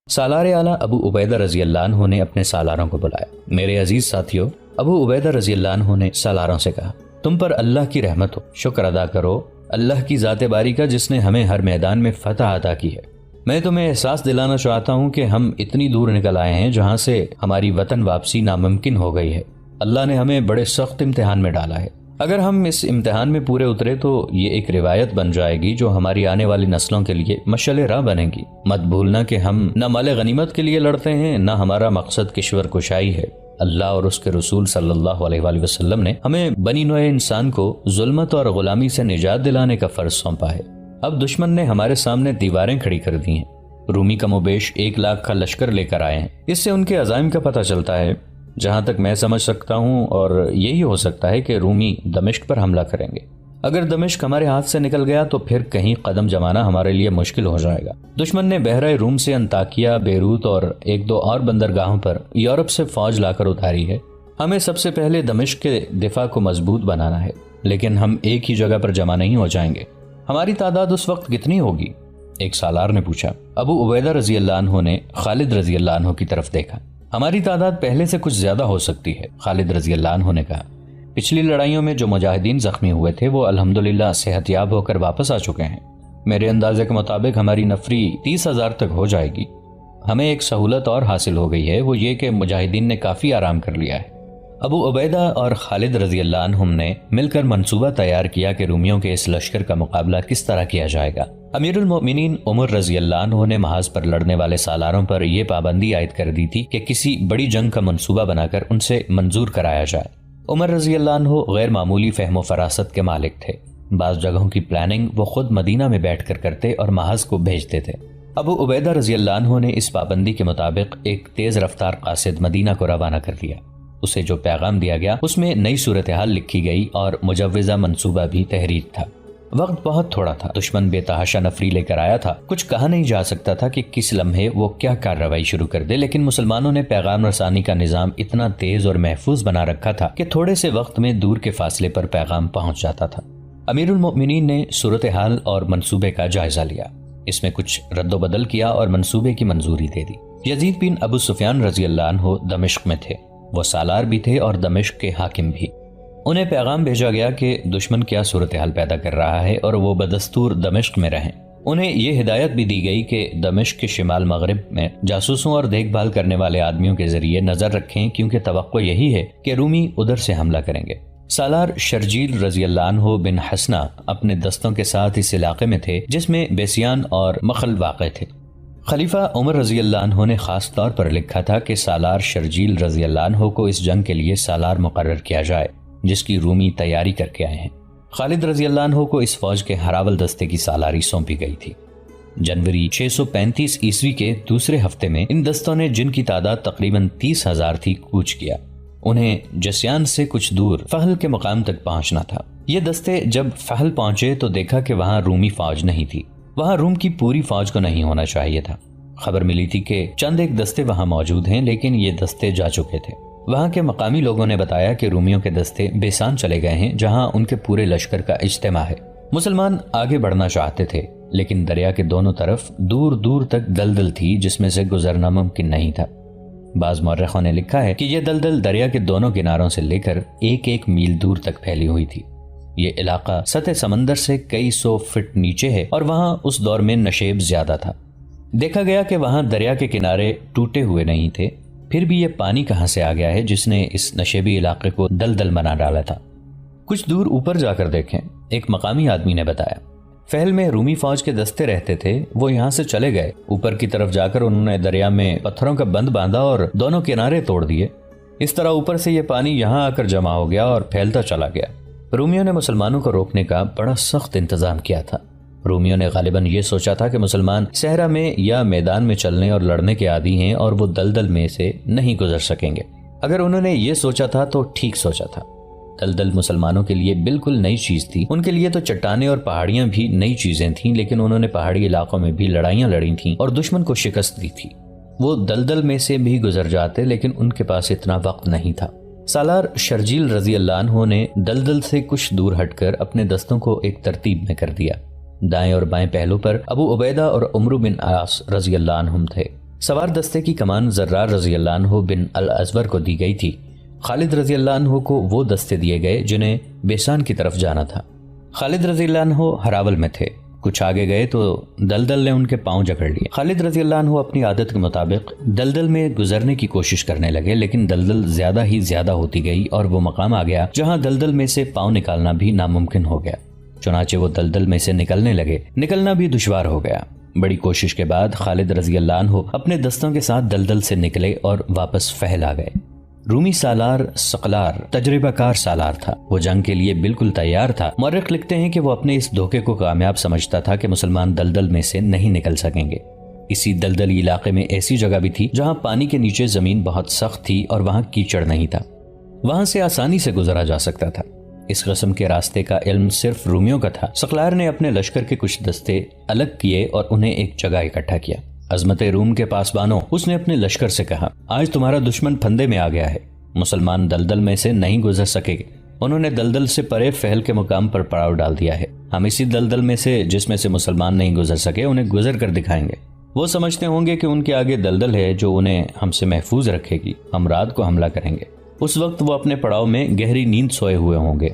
سالار اعلیٰ ابو عبیدہ رضی اللہ عنہ نے اپنے سالاروں کو بلایا۔ میرے عزیز ساتھیو، ابو عبیدہ رضی اللہ عنہ نے سالاروں سے کہا، تم پر اللہ کی رحمت ہو، شکر ادا کرو اللہ کی ذات باری کا جس نے ہمیں ہر میدان میں فتح عطا کی ہے۔ میں تمہیں احساس دلانا چاہتا ہوں کہ ہم اتنی دور نکل آئے ہیں جہاں سے ہماری وطن واپسی ناممکن ہو گئی ہے۔ اللہ نے ہمیں بڑے سخت امتحان میں ڈالا ہے۔ اگر ہم اس امتحان میں پورے اترے تو یہ ایک روایت بن جائے گی جو ہماری آنے والی نسلوں کے لیے مشعل راہ بنے گی۔ مت بھولنا کہ ہم نہ مال غنیمت کے لیے لڑتے ہیں، نہ ہمارا مقصد کشور کشائی ہے۔ اللہ اور اس کے رسول صلی اللہ علیہ وآلہ وسلم نے ہمیں بنی نوع انسان کو ظلمت اور غلامی سے نجات دلانے کا فرض سونپا ہے۔ اب دشمن نے ہمارے سامنے دیواریں کھڑی کر دی ہیں۔ رومی کم و بیش 1 لاکھ کا لشکر لے کر آئے ہیں۔ اس سے ان کے عزائم کا پتہ چلتا ہے۔ جہاں تک میں سمجھ سکتا ہوں اور یہی ہو سکتا ہے کہ رومی دمشق پر حملہ کریں گے۔ اگر دمشق ہمارے ہاتھ سے نکل گیا تو پھر کہیں قدم جمانا ہمارے لیے مشکل ہو جائے گا۔ دشمن نے بحرہ روم سے انطاکیہ، بیروت اور 1-2 اور بندرگاہوں پر یورپ سے فوج لا کر اتاری ہے۔ ہمیں سب سے پہلے دمشق کے دفاع کو مضبوط بنانا ہے، لیکن ہم ایک ہی جگہ پر جمع نہیں ہو جائیں گے۔ ہماری تعداد اس وقت کتنی ہوگی؟ ایک سالار نے پوچھا۔ ابو عبیدہ رضی اللہ عنہ نے خالد رضی اللہ عنہ کی طرف دیکھا۔ ہماری تعداد پہلے سے کچھ زیادہ ہو سکتی ہے، خالد رضی اللہ عنہ نے کہا۔ پچھلی لڑائیوں میں جو مجاہدین زخمی ہوئے تھے وہ الحمدللہ صحت یاب ہو کر واپس آ چکے ہیں۔ میرے اندازے کے مطابق ہماری نفری 30,000 تک ہو جائے گی۔ ہمیں ایک سہولت اور حاصل ہو گئی ہے، وہ یہ کہ مجاہدین نے کافی آرام کر لیا ہے۔ ابو عبیدہ اور خالد رضی اللہ عنہم نے مل کر منصوبہ تیار کیا کہ رومیوں کے اس لشکر کا مقابلہ کس طرح کیا جائے گا۔ امیر المؤمنین عمر رضی اللہ عنہ نے محاذ پر لڑنے والے سالاروں پر یہ پابندی عائد کر دی تھی کہ کسی بڑی جنگ کا منصوبہ بنا کر ان سے منظور کرایا جائے۔ عمر رضی اللہ عنہ غیر معمولی فہم و فراست کے مالک تھے۔ بعض جگہوں کی پلاننگ وہ خود مدینہ میں بیٹھ کر کرتے اور محاذ کو بھیجتے تھے۔ ابو عبیدہ رضی اللہ عنہ نے اس پابندی کے مطابق ایک تیز رفتار قاصد مدینہ کو روانہ کر دیا۔ اسے جو پیغام دیا گیا اس میں نئی صورتحال لکھی گئی اور مجوزہ منصوبہ بھی تحریر تھا۔ وقت بہت تھوڑا تھا، دشمن بے تحاشا نفری لے کر آیا تھا، کچھ کہا نہیں جا سکتا تھا کہ کس لمحے وہ کیا کارروائی شروع کر دے، لیکن مسلمانوں نے پیغام رسانی کا نظام اتنا تیز اور محفوظ بنا رکھا تھا کہ تھوڑے سے وقت میں دور کے فاصلے پر پیغام پہنچ جاتا تھا۔ امیر المؤمنین نے صورتحال اور منصوبے کا جائزہ لیا، اس میں کچھ رد و بدل کیا اور منصوبے کی منظوری دے دی۔ یزید بن ابو سفیان رضی اللہ عنہ دمشق میں تھے، وہ سالار بھی تھے اور دمشق کے حاکم بھی۔ انہیں پیغام بھیجا گیا کہ دشمن کیا صورتحال پیدا کر رہا ہے اور وہ بدستور دمشق میں رہیں۔ انہیں یہ ہدایت بھی دی گئی کہ دمشق کے شمال مغرب میں جاسوسوں اور دیکھ بھال کرنے والے آدمیوں کے ذریعے نظر رکھیں، کیونکہ توقع یہی ہے کہ رومی ادھر سے حملہ کریں گے۔ سالار شرجیل رضی اللہ عنہ بن حسنہ اپنے دستوں کے ساتھ اس علاقے میں تھے جس میں بیسیان اور مخل واقع تھے۔ خلیفہ عمر رضی اللہ عنہ نے خاص طور پر لکھا تھا کہ سالار شرجیل رضی اللہ عنہ کو اس جنگ کے لیے سالار مقرر کیا جائے جس کی رومی تیاری کر کے آئے ہیں۔ خالد رضی اللہ عنہ کو اس فوج کے ہراول دستے کی سالاری سونپی گئی تھی۔ جنوری 635 عیسوی کے دوسرے ہفتے میں ان دستوں نے، جن کی تعداد تقریباً 30,000 تھی، کوچ کیا۔ انہیں جسیان سے کچھ دور فہل کے مقام تک پہنچنا تھا۔ یہ دستے جب فہل پہنچے تو دیکھا کہ وہاں رومی فوج نہیں تھی، وہاں روم کی پوری فوج کو نہیں ہونا چاہیے تھا۔ خبر ملی تھی کہ چند ایک دستے وہاں موجود ہیں، لیکن یہ دستے جا چکے تھے۔ وہاں کے مقامی لوگوں نے بتایا کہ رومیوں کے دستے بیسان چلے گئے ہیں، جہاں ان کے پورے لشکر کا اجتماع ہے۔ مسلمان آگے بڑھنا چاہتے تھے، لیکن دریا کے دونوں طرف دور دور تک دلدل تھی جس میں سے گزرنا ممکن نہیں تھا۔ بعض مورخوں نے لکھا ہے کہ یہ دلدل دریا کے دونوں کناروں سے لے کر 1-1 میل دور تک پھیلی ہوئی تھی۔ یہ علاقہ سطح سمندر سے کئی 100 فٹ نیچے ہے اور وہاں اس دور میں نشیب زیادہ تھا۔ دیکھا گیا کہ وہاں دریا کے کنارے ٹوٹے ہوئے نہیں تھے، پھر بھی یہ پانی کہاں سے آ گیا ہے جس نے اس نشیبی علاقے کو دلدل بنا ڈالا تھا؟ کچھ دور اوپر جا کر دیکھیں، ایک مقامی آدمی نے بتایا۔ فہل میں رومی فوج کے دستے رہتے تھے، وہ یہاں سے چلے گئے۔ اوپر کی طرف جا کر انہوں نے دریا میں پتھروں کا بند باندھا اور دونوں کنارے توڑ دیے۔ اس طرح اوپر سے یہ پانی یہاں آ کر جمع ہو گیا اور پھیلتا چلا گیا۔ رومیوں نے مسلمانوں کو روکنے کا بڑا سخت انتظام کیا تھا۔ رومیوں نے غالباً یہ سوچا تھا کہ مسلمان صحرا میں یا میدان میں چلنے اور لڑنے کے عادی ہیں اور وہ دلدل میں سے نہیں گزر سکیں گے۔ اگر انہوں نے یہ سوچا تھا تو ٹھیک سوچا تھا۔ دلدل مسلمانوں کے لیے بالکل نئی چیز تھی، ان کے لیے تو چٹانیں اور پہاڑیاں بھی نئی چیزیں تھیں، لیکن انہوں نے پہاڑی علاقوں میں بھی لڑائیاں لڑی تھیں اور دشمن کو شکست دی تھی۔ وہ دلدل میں سے بھی گزر جاتے، لیکن ان کے پاس اتنا وقت نہیں تھا۔ سالار شرجیل رضی اللہ عنہ نے دلدل سے کچھ دور ہٹ کر اپنے دستوں کو ایک ترتیب میں کر دیا۔ دائیں اور بائیں پہلو پر ابو عبیدہ اور عمرو بن عاص رضی اللہ عنہم تھے، سوار دستے کی کمان زرار رضی اللہ عنہ بن الازور کو دی گئی تھی۔ خالد رضی اللہ عنہ کو وہ دستے دیے گئے جنہیں بیسان کی طرف جانا تھا۔ خالد رضی اللہ عنہ ہراول میں تھے، کچھ آگے گئے تو دلدل نے ان کے پاؤں جکڑ لیے۔ خالد رضی اللہ عنہ اپنی عادت کے مطابق دلدل میں گزرنے کی کوشش کرنے لگے، لیکن دلدل زیادہ ہی زیادہ ہوتی گئی اور وہ مقام آ گیا جہاں دلدل میں سے پاؤں نکالنا بھی ناممکن ہو گیا۔ چنانچہ وہ دلدل میں سے نکلنے لگے، نکلنا بھی دشوار ہو گیا۔ بڑی کوشش کے بعد خالد رضی اللہ عنہ اپنے دستوں کے ساتھ دلدل سے نکلے اور واپس فہل آ گئے۔ رومی سالار ثقلار تجربہ کار سالار تھا، وہ جنگ کے لیے بالکل تیار تھا۔ مورخ لکھتے ہیں کہ وہ اپنے اس دھوکے کو کامیاب سمجھتا تھا کہ مسلمان دلدل میں سے نہیں نکل سکیں گے۔ اسی دلدلی علاقے میں ایسی جگہ بھی تھی جہاں پانی کے نیچے زمین بہت سخت تھی اور وہاں کیچڑ نہیں تھا، وہاں سے آسانی سے گزرا جا سکتا تھا۔ اس قسم کے راستے کا علم صرف رومیوں کا تھا۔ ثقلار نے اپنے لشکر کے کچھ دستے الگ کیے اور انہیں ایک جگہ اکٹھا کیا۔ عظمت روم کے پاسبانوں، اس نے اپنے لشکر سے کہا، آج تمہارا دشمن پھندے میں آ گیا ہے، مسلمان دلدل میں سے نہیں گزر سکے گے۔ انہوں نے دلدل سے پرے فہل کے مقام پر پڑاؤ ڈال دیا ہے۔ ہم اسی دلدل میں سے جس میں سے مسلمان نہیں گزر سکے انہیں گزر کر دکھائیں گے۔ وہ سمجھتے ہوں گے کہ ان کے آگے دلدل ہے جو انہیں ہم سے محفوظ رکھے گی۔ ہم رات کو حملہ کریں گے۔ اس وقت وہ اپنے پڑاؤ میں گہری نیند سوئے ہوئے ہوں گے۔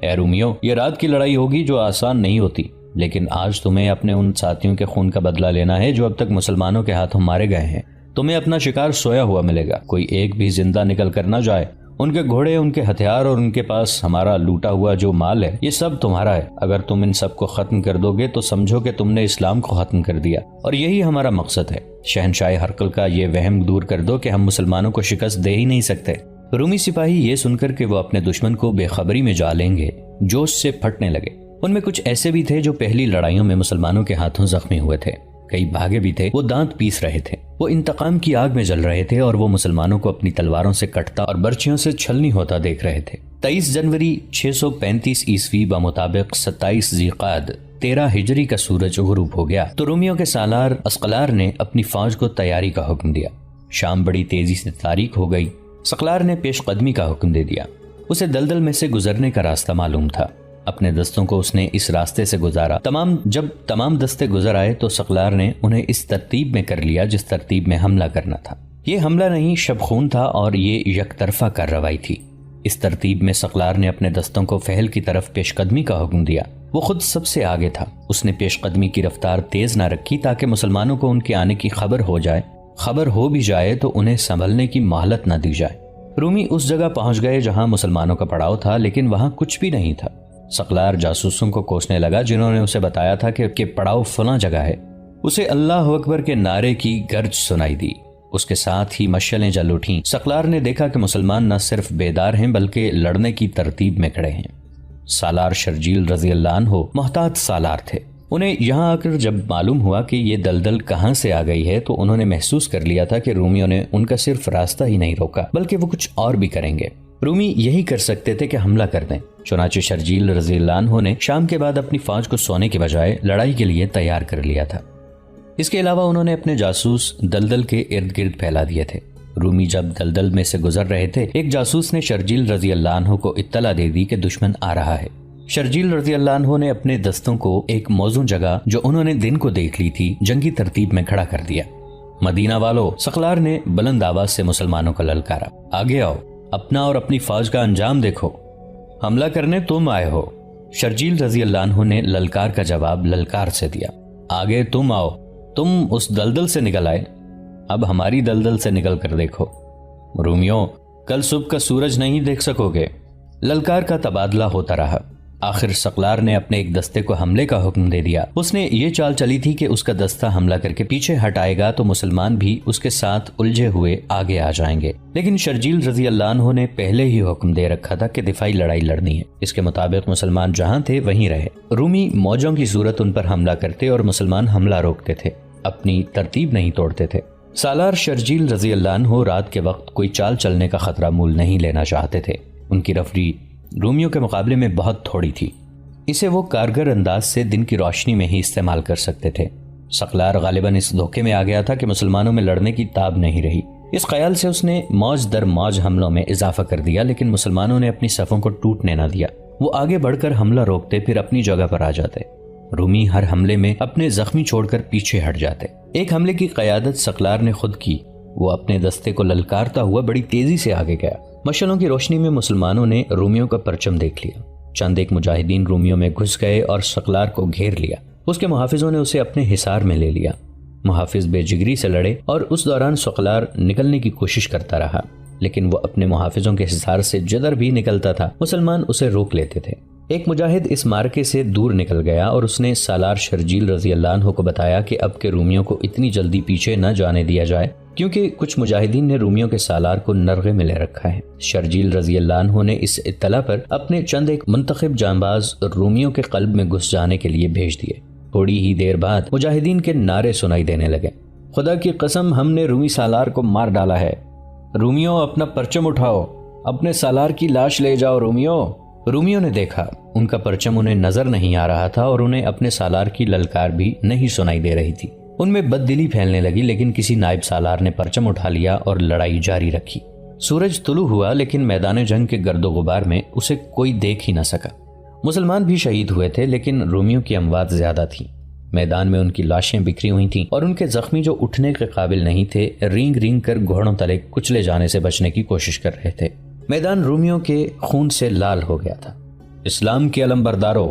اے رومیو، یہ رات کی لڑائی ہوگی جو آسان نہیں ہوتی، لیکن آج تمہیں اپنے ان ساتھیوں کے خون کا بدلہ لینا ہے جو اب تک مسلمانوں کے ہاتھوں مارے گئے ہیں۔ تمہیں اپنا شکار سویا ہوا ملے گا، کوئی ایک بھی زندہ نکل کر نہ جائے۔ ان کے گھوڑے، ان کے ہتھیار اور ان کے پاس ہمارا لوٹا ہوا جو مال ہے، یہ سب تمہارا ہے۔ اگر تم ان سب کو ختم کر دو گے تو سمجھو کہ تم نے اسلام کو ختم کر دیا، اور یہی ہمارا مقصد ہے۔ شہنشاہ ہرقل کا یہ وہم دور کر دو کہ ہم مسلمانوں کو شکست دے ہی نہیں سکتے۔ رومی سپاہی یہ سن کر کہ وہ اپنے دشمن کو بے خبری میں جا لیں گے، جوش سے پھٹنے لگے۔ ان میں کچھ ایسے بھی تھے جو پہلی لڑائیوں میں مسلمانوں کے ہاتھوں زخمی ہوئے تھے، کئی بھاگے بھی تھے۔ وہ دانت پیس رہے تھے، وہ انتقام کی آگ میں جل رہے تھے اور وہ مسلمانوں کو اپنی تلواروں سے کٹتا اور برچھیوں سے چھلنی ہوتا دیکھ رہے تھے۔ 23 جنوری 635 عیسوی بمطابق 27 ذیقعد 13 ہجری کا سورج غروب ہو گیا تو رومیوں کے سالار اسقلار نے اپنی فوج کو تیاری کا حکم دیا۔ شام بڑی تیزی سے تاریک ہو گئی۔ اسقلار نے پیش قدمی کا حکم دے دیا۔ اسے دلدل میں سے گزرنے کا راستہ معلوم تھا۔ اپنے دستوں کو اس نے اس راستے سے گزارا۔ جب تمام دستے گزر آئے تو اسقلار نے انہیں اس ترتیب میں کر لیا جس ترتیب میں حملہ کرنا تھا۔ یہ حملہ نہیں، شب خون تھا اور یہ یک طرفہ کارروائی تھی۔ اس ترتیب میں اسقلار نے اپنے دستوں کو فہل کی طرف پیش قدمی کا حکم دیا۔ وہ خود سب سے آگے تھا۔ اس نے پیش قدمی کی رفتار تیز نہ رکھی تاکہ مسلمانوں کو ان کے آنے کی خبر ہو بھی جائے تو انہیں سنبھلنے کی مہلت نہ دی جائے۔ رومی اس جگہ پہنچ گئے جہاں مسلمانوں کا پڑاؤ تھا، لیکن وہاں کچھ بھی نہیں تھا۔ اسقلار جاسوسوں کو کوسنے لگا جنہوں نے اسے بتایا تھا کہ پڑاؤ فلاں جگہ ہے۔ اسے اللہ اکبر کے نعرے کی گرج سنائی دی۔ اس کے ساتھ ہی مشعلیں جل اٹھیں۔ اسقلار نے دیکھا کہ مسلمان نہ صرف بیدار ہیں بلکہ لڑنے کی ترتیب میں کھڑے ہیں۔ سالار شرجیل رضی اللہ عنہ محتاط سالار تھے۔ انہیں یہاں آ کر جب معلوم ہوا کہ یہ دلدل کہاں سے آ گئی ہے تو انہوں نے محسوس کر لیا تھا کہ رومیوں نے ان کا صرف راستہ ہی نہیں روکا بلکہ وہ کچھ اور بھی کریں گے۔ رومی یہی کر سکتے تھے کہ حملہ کر دیں۔ چنانچہ شرجیل رضی اللہ عنہ نے شام کے بعد اپنی فوج کو سونے کے بجائے لڑائی کے لیے تیار کر لیا تھا۔ اس کے علاوہ انہوں نے اپنے جاسوس دلدل کے ارد گرد پھیلا دیے تھے۔ رومی جب دلدل میں سے گزر رہے تھے، ایک جاسوس نے شرجیل رضی اللہ عنہ کو اطلاع دے دی کہ دشمن آ رہا ہے۔ شرجیل رضی اللہ عنہ نے اپنے دستوں کو ایک موزوں جگہ جو انہوں نے دن کو دیکھ لی تھی جنگی ترتیب میں کھڑا کر دیا۔ مدینہ والو، اسقلار نے بلند آواز سے مسلمانوں کو للکارا، آگے آؤ، اپنا اور اپنی فوج کا انجام دیکھو، حملہ کرنے تم آئے ہو۔ شرجیل رضی اللہ عنہ نے للکار کا جواب للکار سے دیا، آگے تم آؤ، تم اس دلدل سے نکل آئے، اب ہماری دلدل سے نکل کر دیکھو۔ رومیوں، کل صبح کا سورج نہیں دیکھ سکو گے۔ للکار کا تبادلہ ہوتا رہا۔ آخر اسقلار نے اپنے ایک دستے کو حملے کا حکم دے دیا۔ اس نے یہ چال چلی تھی کہ اس کا دستہ حملہ کر کے پیچھے ہٹ آئے گا تو مسلمان بھی اس کے ساتھ الجھے ہوئے آگے آ جائیں گے، لیکن شرجیل رضی اللہ عنہ نے پہلے ہی حکم دے رکھا تھا کہ دفاعی لڑائی لڑنی ہے۔ اس کے مطابق مسلمان جہاں تھے وہیں رہے۔ رومی موجوں کی صورت ان پر حملہ کرتے اور مسلمان حملہ روکتے تھے، اپنی ترتیب نہیں توڑتے تھے۔ سالار شرجیل رضی اللہ عنہ رات کے وقت کوئی چال چلنے کا خطرہ مول نہیں لینا چاہتے تھے۔ ان کی رفری رومیوں کے مقابلے میں بہت تھوڑی تھی، اسے وہ کارگر انداز سے دن کی روشنی میں ہی استعمال کر سکتے تھے۔ اسقلار غالباً اس دھوکے میں آ گیا تھا کہ مسلمانوں میں لڑنے کی تاب نہیں رہی۔ اس خیال سے اس نے موج در موج حملوں میں اضافہ کر دیا، لیکن مسلمانوں نے اپنی صفوں کو ٹوٹنے نہ دیا۔ وہ آگے بڑھ کر حملہ روکتے پھر اپنی جگہ پر آ جاتے۔ رومی ہر حملے میں اپنے زخمی چھوڑ کر پیچھے ہٹ جاتے۔ ایک حملے کی قیادت ثقلار نے خود کی۔ وہ اپنے دستے کو للکارتا ہوا بڑی تیزی سے آگے گیا۔ مشعلوں کی روشنی میں مسلمانوں نے رومیوں کا پرچم دیکھ لیا۔ چند ایک مجاہدین رومیوں میں گھس گئے اور ثقلار کو گھیر لیا۔ اس کے محافظوں نے اسے اپنے حصار میں لے لیا۔ محافظ بے جگری سے لڑے اور اس دوران ثقلار نکلنے کی کوشش کرتا رہا، لیکن وہ اپنے محافظوں کے حصار سے جدھر بھی نکلتا تھا مسلمان اسے روک لیتے تھے۔ ایک مجاہد اس مارکے سے دور نکل گیا اور اس نے سالار شرجیل رضی اللہ عنہ کو بتایا کہ اب کے رومیوں کو اتنی جلدی پیچھے نہ جانے دیا جائے، کیونکہ کچھ مجاہدین نے رومیوں کے سالار کو نرغے میں لے رکھا ہے۔ شرجیل رضی اللہ عنہ نے اس اطلاع پر اپنے چند ایک منتخب جانباز رومیوں کے قلب میں گھس جانے کے لیے بھیج دیے۔ تھوڑی ہی دیر بعد مجاہدین کے نعرے سنائی دینے لگے، خدا کی قسم ہم نے رومی سالار کو مار ڈالا ہے، رومیوں اپنا پرچم اٹھاؤ، اپنے سالار کی لاش لے جاؤ رومیوں نے دیکھا ان کا پرچم انہیں نظر نہیں آ رہا تھا اور انہیں اپنے سالار کی للکار بھی نہیں سنائی دے رہی تھی۔ ان میں بددلی پھیلنے لگی، لیکن کسی نائب سالار نے پرچم اٹھا لیا اور لڑائی جاری رکھی۔ سورج طلوع ہوا، لیکن میدان جنگ کے گرد و غبار میں اسے کوئی دیکھ ہی نہ سکا۔ مسلمان بھی شہید ہوئے تھے، لیکن رومیوں کی اموات زیادہ تھیں۔ میدان میں ان کی لاشیں بکھری ہوئی تھیں اور ان کے زخمی جو اٹھنے کے قابل نہیں تھے رینگ رینگ کر گھوڑوں تلے کچلے جانے سے بچنے کی کوشش کر رہے تھے۔ میدان رومیوں کے خون سے لال ہو گیا تھا۔ اسلام کے علم برداروں،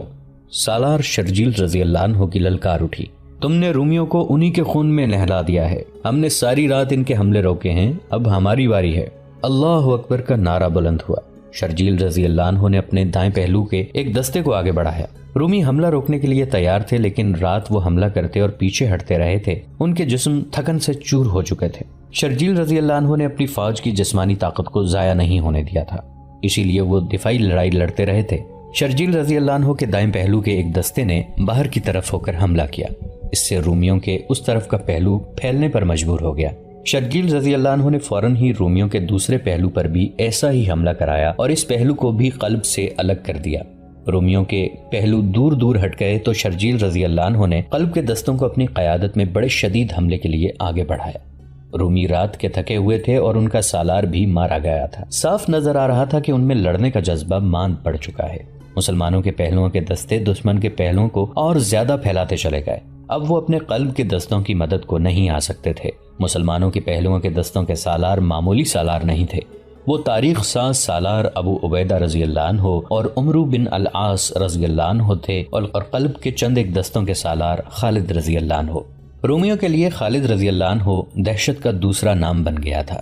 سالار شرجیل رضی اللہ عنہ کی للکار اٹھی، تم نے رومیوں کو انہی کے خون میں نہلا دیا ہے، ہم نے ساری رات ان کے حملے روکے ہیں، اب ہماری باری ہے۔ اللہ اکبر کا نعرہ بلند ہوا۔ شرجیل رضی اللہ عنہ نے اپنے دائیں پہلو کے ایک دستے کو آگے بڑھایا۔ رومی حملہ روکنے کے لیے تیار تھے، لیکن رات وہ حملہ کرتے اور پیچھے ہٹتے رہے تھے، ان کے جسم تھکن سے چور ہو چکے تھے۔ شرجیل رضی اللہ عنہ نے اپنی فوج کی جسمانی طاقت کو ضائع نہیں ہونے دیا تھا، اسی لیے وہ دفاعی لڑائی لڑتے رہے تھے۔ شرجیل رضی اللہ عنہ کے دائیں پہلو کے ایک دستے نے باہر کی طرف ہو کر حملہ کیا، اس سے رومیوں کے اس طرف کا پہلو پھیلنے پر مجبور ہو گیا۔ شرجیل رضی اللہ عنہ نے فوراً ہی رومیوں کے دوسرے پہلو پر بھی ایسا ہی حملہ کرایا اور اس پہلو کو بھی قلب سے الگ کر دیا۔ رومیوں کے پہلو دور دور ہٹ گئے تو شرجیل رضی اللہ عنہ نے قلب کے دستوں کو اپنی قیادت میں بڑے شدید حملے کے لیے آگے بڑھایا۔ رومی رات کے تھکے ہوئے تھے اور ان کا سالار بھی مارا گیا تھا۔ صاف نظر آ رہا تھا کہ ان میں لڑنے کا جذبہ ماند پڑ چکا ہے۔ مسلمانوں کے پہلوؤں کے دستے دشمن کے پہلوؤں کو اور زیادہ پھیلاتے چلے گئے۔ اب وہ اپنے قلب کے دستوں کی مدد کو نہیں آ سکتے تھے۔ مسلمانوں کے پہلوؤں کے دستوں کے سالار معمولی سالار نہیں تھے، وہ تاریخ ساز سالار ابو عبیدہ رضی اللہ عنہ اور عمرو بن العاص رضی اللہ عنہ تھے، اور قلب کے چند ایک دستوں کے سالار خالد رضی اللہ عنہ۔ رومیوں کے لیے خالد رضی اللہ عنہ دہشت کا دوسرا نام بن گیا تھا۔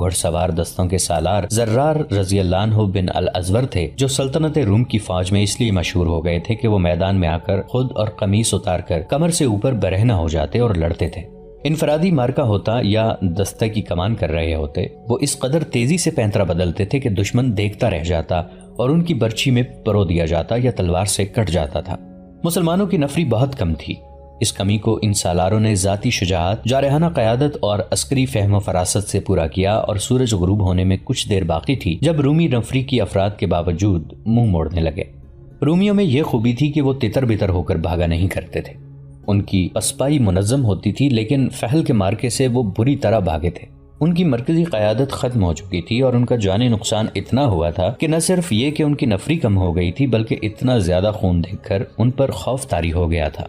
گھڑ سوار دستوں کے سالار زرار رضی اللہ عنہ بن الازور تھے، جو سلطنت روم کی فوج میں اس لیے مشہور ہو گئے تھے کہ وہ میدان میں آ کر خود اور قمیص اتار کر کمر سے اوپر برہنہ ہو جاتے اور لڑتے تھے۔ انفرادی مارکا ہوتا یا دستہ کی کمان کر رہے ہوتے، وہ اس قدر تیزی سے پینترا بدلتے تھے کہ دشمن دیکھتا رہ جاتا اور ان کی برچھی میں پرو دیا جاتا یا تلوار سے کٹ جاتا تھا۔ مسلمانوں کی نفری بہت کم تھی۔ اس کمی کو ان سالاروں نے ذاتی شجاعت، جارحانہ قیادت اور عسکری فہم و فراست سے پورا کیا، اور سورج غروب ہونے میں کچھ دیر باقی تھی جب رومی نفری کی افراد کے باوجود منہ موڑنے لگے۔ رومیوں میں یہ خوبی تھی کہ وہ تتر بتر ہو کر بھاگا نہیں کرتے تھے۔ ان کی پسپائی منظم ہوتی تھی، لیکن فحل کے مارکے سے وہ بری طرح بھاگے تھے۔ ان کی مرکزی قیادت ختم ہو چکی تھی اور ان کا جانی نقصان اتنا ہوا تھا کہ نہ صرف یہ کہ ان کی نفری کم ہو گئی تھی، بلکہ اتنا زیادہ خون دیکھ کر ان پر خوف طاری ہو گیا تھا۔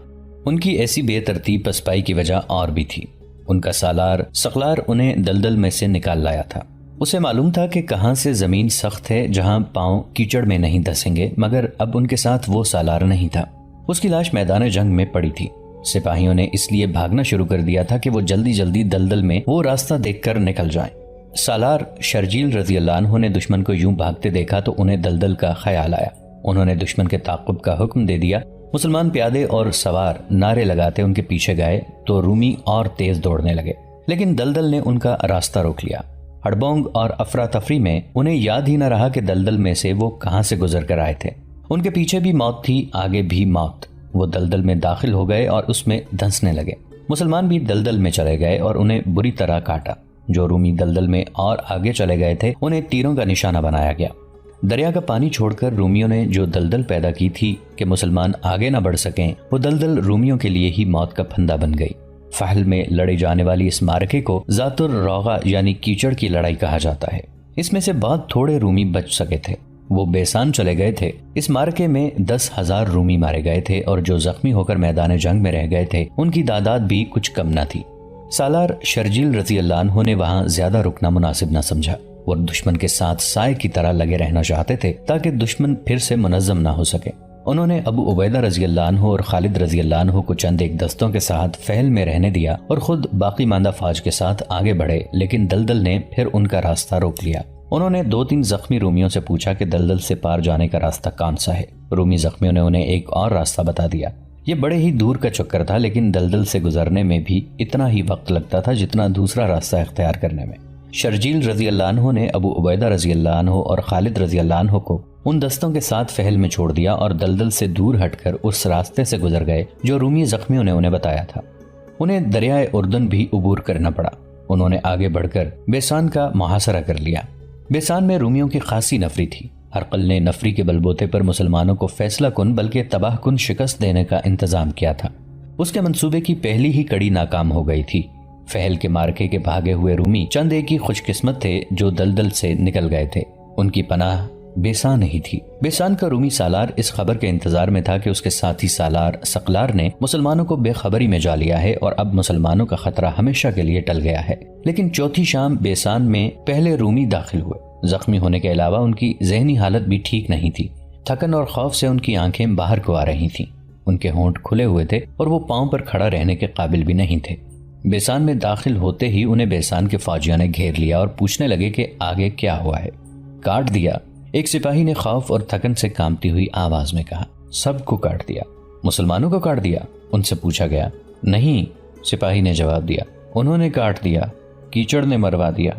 ان کی ایسی بے ترتیب پسپائی کی وجہ اور بھی تھی۔ ان کا سالار ثقلار انہیں دلدل میں سے نکال لایا تھا۔ اسے معلوم تھا کہ کہاں سے زمین سخت ہے جہاں پاؤں کیچڑ میں نہیں دھسیں گے، مگر اب ان کے ساتھ وہ سالار نہیں تھا۔ اس کی لاش میدان جنگ میں پڑی تھی۔ سپاہیوں نے اس لیے بھاگنا شروع کر دیا تھا کہ وہ جلدی جلدی دلدل میں وہ راستہ دیکھ کر نکل جائیں۔ سالار شرجیل رضی اللہ عنہ نے دشمن کو یوں بھاگتے دیکھا تو انہیں دلدل کا خیال آیا۔ انہوں نے دشمن کے تعاقب کا حکم دے دیا۔ مسلمان پیادے اور سوار نعرے لگاتے ان کے پیچھے گئے تو رومی اور تیز دوڑنے لگے، لیکن دلدل نے ان کا راستہ روک لیا۔ ہڑبونگ اور افراتفری میں انہیں یاد ہی نہ رہا کہ دلدل میں سے وہ کہاں سے گزر کر آئے تھے۔ ان کے پیچھے بھی موت تھی، آگے بھی موت۔ وہ دلدل میں داخل ہو گئے اور اس میں دھنسنے لگے۔ مسلمان بھی دلدل میں چلے گئے اور انہیں بری طرح کاٹا۔ جو رومی دلدل میں اور آگے چلے گئے تھے انہیں تیروں کا نشانہ بنایا گیا۔ دریا کا پانی چھوڑ کر رومیوں نے جو دلدل پیدا کی تھی کہ مسلمان آگے نہ بڑھ سکیں، وہ دلدل رومیوں کے لیے ہی موت کا پھندا بن گئی۔ فحل میں لڑے جانے والی اس مارکے کو ذات الروغہ یعنی کیچڑ کی لڑائی کہا جاتا ہے۔ اس میں سے بہت تھوڑے رومی بچ سکے تھے۔ وہ بیسان چلے گئے تھے۔ اس معرکے میں 10,000 رومی مارے گئے تھے اور جو زخمی ہو کر میدان جنگ میں رہ گئے تھے ان کی تعداد بھی کچھ کم نہ تھی۔ سالار شرجیل رضی اللہ عنہ نے وہاں زیادہ رکنا مناسب نہ سمجھا۔ وہ دشمن کے ساتھ سائے کی طرح لگے رہنا چاہتے تھے تاکہ دشمن پھر سے منظم نہ ہو سکے۔ انہوں نے ابو عبیدہ رضی اللہ عنہ اور خالد رضی اللہ عنہ کو چند ایک دستوں کے ساتھ فہل میں رہنے دیا اور خود باقی ماندہ فوج کے ساتھ آگے بڑھے، لیکن دلدل نے پھر ان کا راستہ روک لیا۔ انہوں نے 2-3 زخمی رومیوں سے پوچھا کہ دلدل سے پار جانے کا راستہ کون سا ہے۔ رومی زخمیوں نے انہیں ایک اور راستہ بتا دیا۔ یہ بڑے ہی دور کا چکر تھا، لیکن دلدل سے گزرنے میں بھی اتنا ہی وقت لگتا تھا جتنا دوسرا راستہ اختیار کرنے میں۔ شرجیل رضی اللہ عنہ نے ابو عبیدہ رضی اللہ عنہ اور خالد رضی اللہ عنہ کو ان دستوں کے ساتھ فہل میں چھوڑ دیا اور دلدل سے دور ہٹ کر اس راستے سے گزر گئے جو رومی زخمیوں نے انہیں بتایا تھا۔ انہیں دریائے اردن بھی عبور کرنا پڑا۔ انہوں نے آگے بڑھ کر بیسان کا محاصرہ کر لیا۔ بیسان میں رومیوں کی خاصی نفری تھی۔ ہرقل نے نفری کے بلبوتے پر مسلمانوں کو فیصلہ کن بلکہ تباہ کن شکست دینے کا انتظام کیا تھا۔ اس کے منصوبے کی پہلی ہی کڑی ناکام ہو گئی تھی۔ فہل کے مارکے کے بھاگے ہوئے رومی چند ایک ہی خوش قسمت تھے جو دلدل سے نکل گئے تھے۔ ان کی پناہ بیسان ہی تھی۔ بیسان کا رومی سالار اس خبر کے انتظار میں تھا کہ اس کے ساتھی سالار سقلار نے مسلمانوں کو بے خبری میں جا لیا ہے اور اب مسلمانوں کا خطرہ ہمیشہ کے لیے ٹل گیا ہے۔ لیکن چوتھی شام بیسان میں پہلے رومی داخل ہوئے۔ زخمی ہونے کے علاوہ ان کی ذہنی حالت بھی ٹھیک نہیں تھی۔ تھکن اور خوف سے ان کی آنکھیں باہر کو آ رہی تھیں۔ ان کے ہونٹ کھلے ہوئے تھے اور وہ پاؤں پر کھڑا رہنے کے قابل بھی نہیں تھے۔ بیسان میں داخل ہوتے ہی انہیں بیسان کے فوجیوں نے گھیر لیا اور پوچھنے لگے کہ آگے کیا ہوا ہے۔ کاٹ دیا، ایک سپاہی نے خوف اور تھکن سے کانپتی ہوئی آواز میں کہا۔ سب کو کاٹ دیا؟ مسلمانوں کو کاٹ دیا؟ ان سے پوچھا گیا۔ نہیں، سپاہی نے جواب دیا، انہوں نے کاٹ دیا، کیچڑ نے مروا دیا۔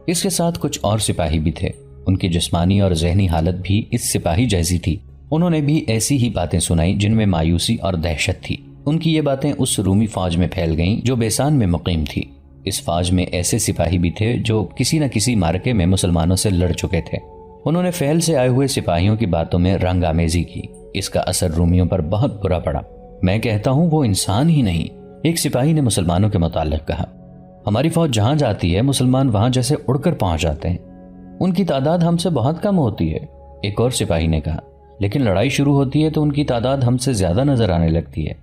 اس کے ساتھ کچھ اور سپاہی بھی تھے۔ ان کی جسمانی اور ذہنی حالت بھی اس سپاہی جیسی تھی۔ انہوں نے بھی ایسی ہی باتیں سنائی جن میں مایوسی اور دہشت تھی۔ ان کی یہ باتیں اس رومی فوج میں پھیل گئیں جو بیسان میں مقیم تھی۔ اس فوج میں ایسے سپاہی بھی تھے جو کسی نہ کسی مارکے میں مسلمانوں سے لڑ چکے تھے۔ انہوں نے فعل سے آئے ہوئے سپاہیوں کی باتوں میں رنگ آمیزی کی۔ اس کا اثر رومیوں پر بہت برا پڑا۔ میں کہتا ہوں وہ انسان ہی نہیں، ایک سپاہی نے مسلمانوں کے متعلق کہا۔ ہماری فوج جہاں جاتی ہے مسلمان وہاں جیسے اڑ کر پہنچ جاتے ہیں، ان کی تعداد ہم سے بہت کم ہوتی ہے۔ ایک اور سپاہی نے کہا، لیکن لڑائی شروع ہوتی ہے تو ان کی تعداد ہم سے زیادہ نظر آنے لگتی ہے۔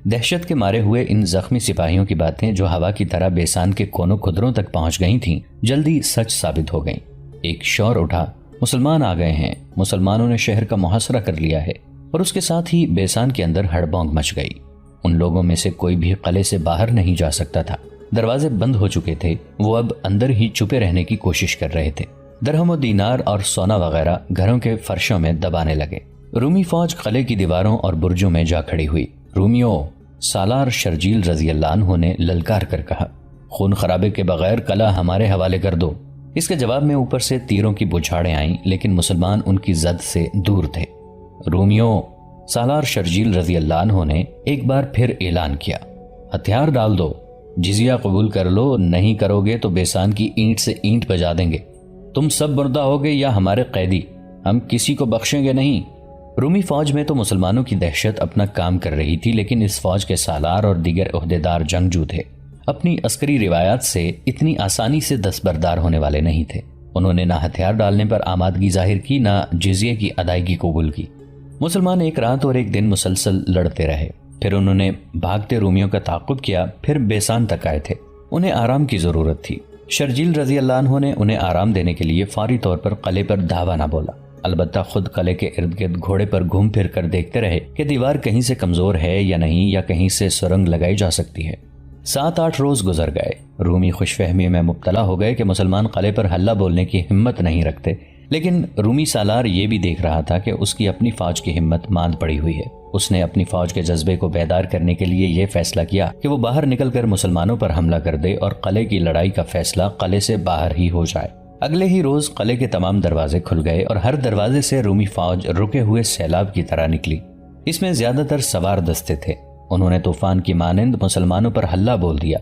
دہشت کے مارے ہوئے ان زخمی سپاہیوں کی باتیں جو ہوا کی طرح بیسان کے کونوں خدروں تک پہنچ گئی تھیں جلدی سچ ثابت ہو گئیں۔ ایک شور اٹھا، مسلمان آ گئے ہیں، مسلمانوں نے شہر کا محاصرہ کر لیا ہے، اور اس کے ساتھ ہی بیسان کے اندر ہڑبونگ مچ گئی۔ ان لوگوں میں سے کوئی بھی قلعے سے باہر نہیں جا سکتا تھا۔ دروازے بند ہو چکے تھے، وہ اب اندر ہی چھپے رہنے کی کوشش کر رہے تھے۔ درہم و دینار اور سونا وغیرہ گھروں کے فرشوں میں دبانے لگے۔ رومی فوج قلعے کی دیواروں اور برجوں میں جا کھڑی ہوئی۔ رومیوں، سالار شرجیل رضی اللہ عنہ نے للکار کر کہا، خون خرابے کے بغیر قلعہ ہمارے حوالے کر دو۔ اس کے جواب میں اوپر سے تیروں کی بوچھاڑیں آئیں، لیکن مسلمان ان کی زد سے دور تھے۔ رومیوں، سالار شرجیل رضی اللہ عنہ نے ایک بار پھر اعلان کیا، ہتھیار ڈال دو، جزیہ قبول کر لو، نہیں کرو گے تو بیسان کی اینٹ سے اینٹ بجا دیں گے۔ تم سب مردہ ہوگے یا ہمارے قیدی، ہم کسی کو بخشیں گے نہیں۔ رومی فوج میں تو مسلمانوں کی دہشت اپنا کام کر رہی تھی، لیکن اس فوج کے سالار اور دیگر عہدیدار جنگجو تھے، اپنی عسکری روایات سے اتنی آسانی سے دستبردار ہونے والے نہیں تھے۔ انہوں نے نہ ہتھیار ڈالنے پر آمادگی ظاہر کی، نہ جزیے کی ادائیگی قبول کی۔ مسلمان ایک رات اور ایک دن مسلسل لڑتے رہے، پھر انہوں نے بھاگتے رومیوں کا تعاقب کیا، پھر بیسان تک آئے تھے۔ انہیں آرام کی ضرورت تھی۔ شرجیل رضی اللہ عنہ نے انہیں آرام دینے کے لیے فوری طور پر قلعے پر دھاوا نہ بولا، البتہ خود قلعے کے ارد گرد گھوڑے پر گھوم پھر کر دیکھتے رہے کہ دیوار کہیں سے کمزور ہے یا نہیں، یا کہیں سے سرنگ لگائی جا سکتی ہے۔ 7-8 روز گزر گئے۔ رومی خوش فہمی میں مبتلا ہو گئے کہ مسلمان قلعے پر حلہ بولنے کی ہمت نہیں رکھتے، لیکن رومی سالار یہ بھی دیکھ رہا تھا کہ اس کی اپنی فوج کی ہمت ماند پڑی ہوئی ہے۔ اس نے اپنی فوج کے جذبے کو بیدار کرنے کے لیے یہ فیصلہ کیا کہ وہ باہر نکل کر مسلمانوں پر حملہ کر دے اور قلعے کی لڑائی کا فیصلہ قلعے سے باہر ہی ہو جائے۔ اگلے ہی روز قلعے کے تمام دروازے کھل گئے اور ہر دروازے سے رومی فوج رکے ہوئے سیلاب کی طرح نکلی۔ اس میں زیادہ تر سوار دستے تھے۔ انہوں نے طوفان کی مانند مسلمانوں پر حلہ بول دیا۔